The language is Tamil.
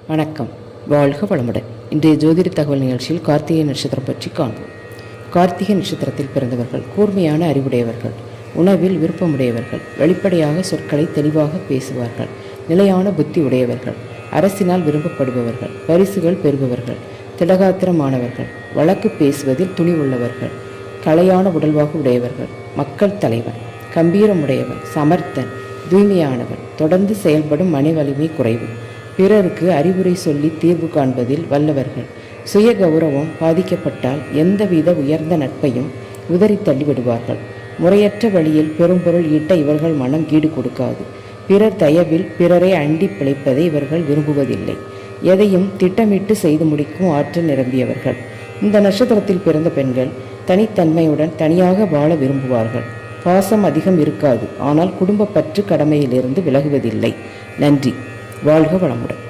வணக்கம். வாழ்க வளமுடன். இன்றைய ஜோதிட தகவல் நிகழ்ச்சியில் கார்த்திகை நட்சத்திரம் பற்றி காண்போம். கார்த்திகை நட்சத்திரத்தில் பிறந்தவர்கள் கூர்மையான அறிவுடையவர்கள், உணவில் விருப்பமுடையவர்கள், வெளிப்படையாக சொற்களை தெளிவாக பேசுவார்கள், நிலையான புத்தி உடையவர்கள், அரசினால் விரும்பப்படுபவர்கள், பரிசுகள் பெறுபவர்கள், திடகாத்திரமானவர்கள், வழக்கு பேசுவதில் துணிவுள்ளவர்கள், கலையான உடல்வாகு உடையவர்கள், மக்கள் தலைவன், கம்பீரமுடையவன், சமர்த்தன், தூய்மையானவன், தொடர்ந்து செயல்படும் மன வலிமை குறைவு, பிறருக்கு அறிவுரை சொல்லி தீர்வு காண்பதில் வல்லவர்கள், சுய கௌரவம் பாதிக்கப்பட்டால் எந்தவித உயர்ந்த நட்பையும் உதறி தள்ளிவிடுவார்கள், முறையற்ற வழியில் பெரும்பொருள் ஈட்ட இவர்கள் மனம் ஈடு கொடுக்காது, பிறர் தயவில் பிறரை அண்டி பிழைப்பதை இவர்கள் விரும்புவதில்லை, எதையும் திட்டமிட்டு செய்து முடிக்கும் ஆற்றல் நிரம்பியவர்கள். இந்த நட்சத்திரத்தில் பிறந்த பெண்கள் தனித்தன்மையுடன் தனியாக வாழ விரும்புவார்கள். பாசம் அதிகம் இருக்காது, ஆனால் குடும்ப பற்று கடமையிலிருந்து விலகுவதில்லை. நன்றி. வாழ்க வளமுடன்.